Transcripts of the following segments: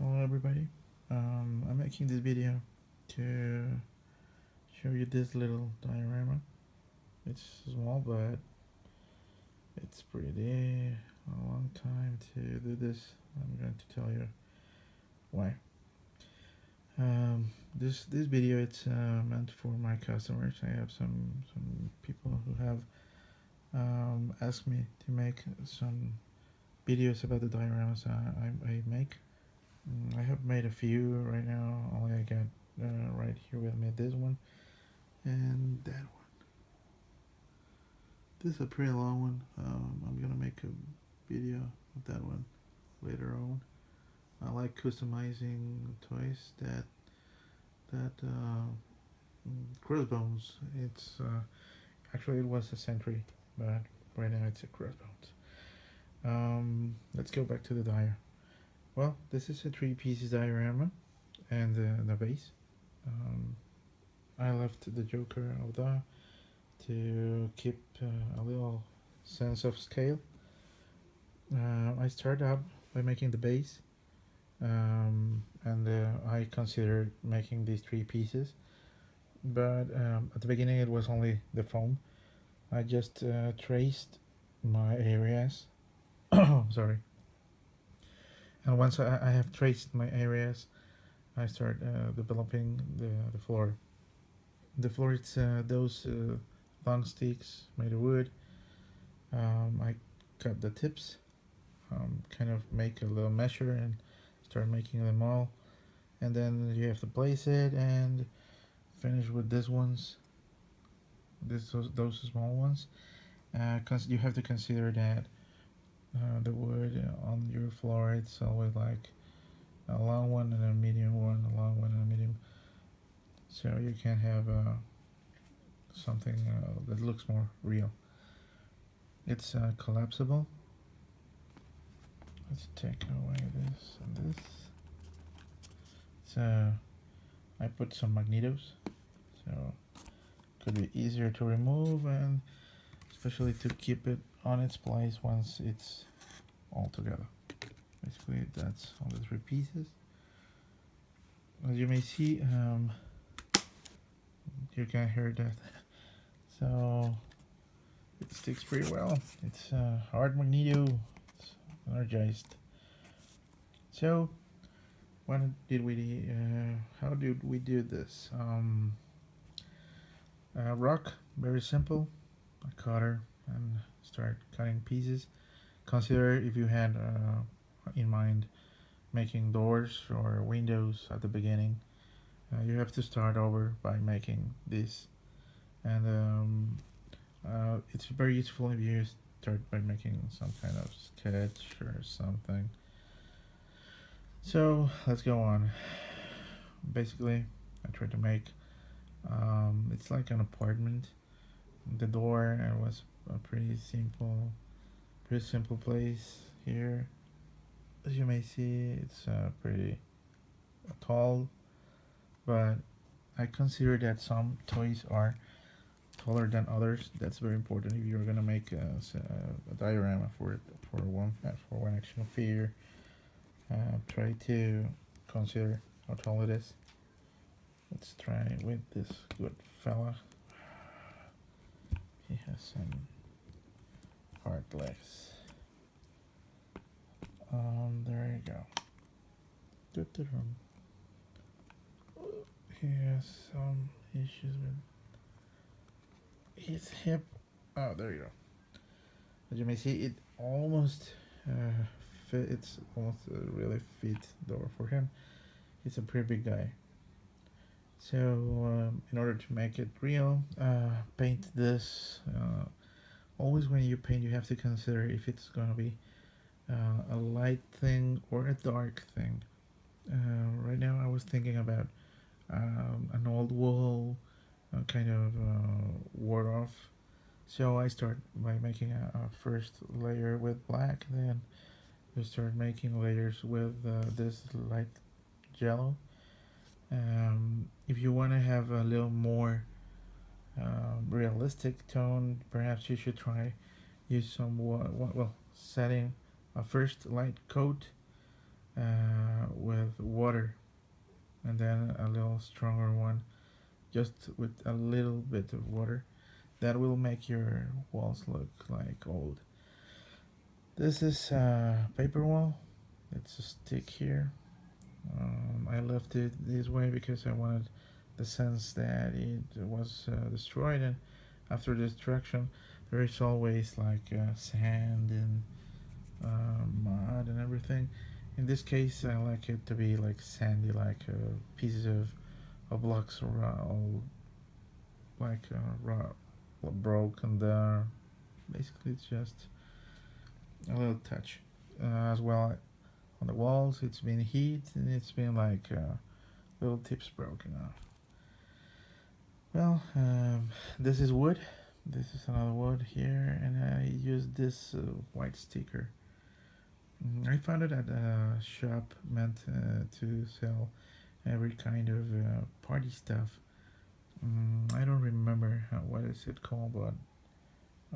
Hello everybody. I'm making this video to show you this little diorama. It's small, but it's pretty a long time to do this. I'm going to tell you why. This video it's meant for my customers. I have some people who have asked me to make some videos about the dioramas I make. I have made a few right now. Only I got right here with me this one and that one. This is a pretty long one. I'm gonna make a video of that one later on. I like customizing toys. That crossbones. It's actually it was a sentry, but right now it's a crossbones. Let's go back to the dior. Well, this is a 3 pieces diorama and the base. I left the Joker out there to keep a little sense of scale. I started out by making the base, and I considered making these 3 pieces, but at the beginning it was only the foam. I just traced my areas. Sorry. And once I have traced my areas, I start developing the floor. The floor it's those long sticks made of wood. I cut the tips, kind of make a little measure and start making them all, and then you have to place it and finish with these ones, those small ones. Cause you have to consider that the wood on your floor it's always like a long one and a medium one, a long one and a medium, so you can have something that looks more real. It's collapsible. Let's take away this and this. So I put some magnetos, so it could be easier to remove and especially to keep it on its place once it's all together. Basically that's all the 3 pieces. As you may see, you can hear that. So it sticks pretty well. It's hard magneto. It's energized. So what did we? How did we do this? Rock, very simple. A cutter and start cutting pieces. Consider if you had in mind making doors or windows at the beginning. You have to start over by making this, and it's very useful if you start by making some kind of sketch or something. So let's go on. Basically, I tried to make it's like an apartment. The door was a pretty simple place here. As you may see, it's pretty tall, but I consider that some toys are taller than others. That's very important if you're gonna make a diorama for one action figure. Try to consider how tall it is. Let's try with this good fella. He has some hard legs. There you go. He has some issues with his hip. Oh, there you go. As you may see, it almost fit. It's almost a really fit door for him. He's a pretty big guy. So in order to make it real, paint this. Always when you paint, you have to consider if it's gonna be a light thing or a dark thing. Right now, I was thinking about an old wall, kind of wore off. So I start by making a first layer with black, then I start making layers with this light yellow. If you want to have a little more realistic tone, perhaps you should try use some setting a first light coat with water, and then a little stronger one just with a little bit of water. That will make your walls look like old. This is a paper wall. It's a stick here. I left it this way because I wanted the sense that it was destroyed, and after destruction, there is always like sand and mud and everything. In this case, I like it to be like sandy, like pieces of blocks all like broken there. Basically, it's just a little touch. As well on the walls, it's been heat and it's been like little tips broken off. Well, this is wood. This is another wood here, and I used this white sticker. I found it at a shop meant to sell every kind of party stuff. I don't remember what is it called, but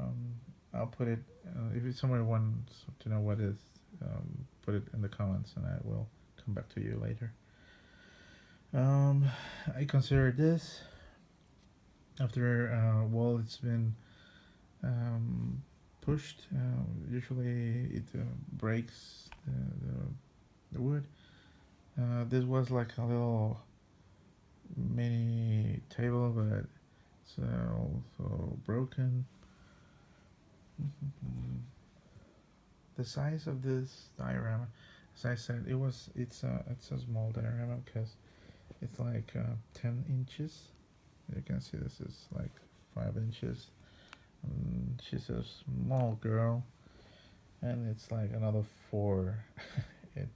um, I'll put it. If somebody wants to know what it is, put it in the comments, and I will come back to you later. I consider this after a wall it's been um, pushed. Usually it breaks the wood. This was like a little mini table, but it's also broken. The size of this diorama, as I said, it's a small diorama because it's like 10 inches. You can see this is like 5 inches. She's a small girl, and it's like another 4. It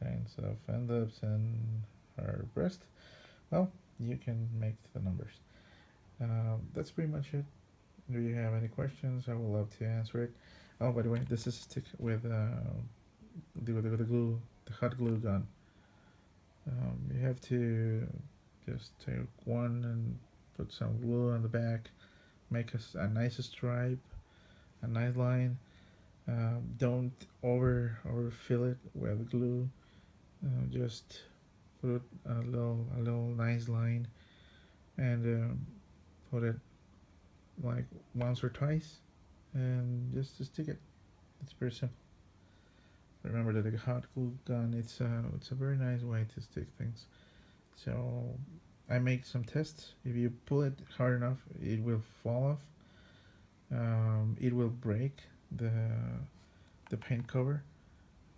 kinds of ends up in her breast. Well, you can make the numbers. That's pretty much it. Do you have any questions? I would love to answer it. Oh, by the way, this is a stick with the glue, the hot glue gun. You have to just take one and put some glue on the back, make a nice stripe, a nice line. Don't overfill it with glue. Just put a little nice line, and put it like once or twice, and just to stick it. It's very simple. Remember that the hot glue gun, it's a very nice way to stick things. So I make some tests. If you pull it hard enough, it will fall off. It will break the the paint cover.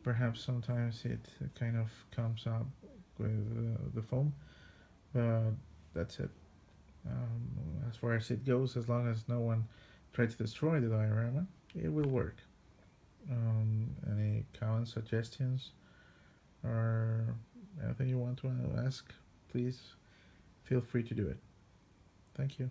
Perhaps sometimes it kind of comes up with the foam, but that's it. As far as it goes, as long as no one tries to destroy the diorama, it will work. Any comments, suggestions, or anything you want to ask, please feel free to do it. Thank you.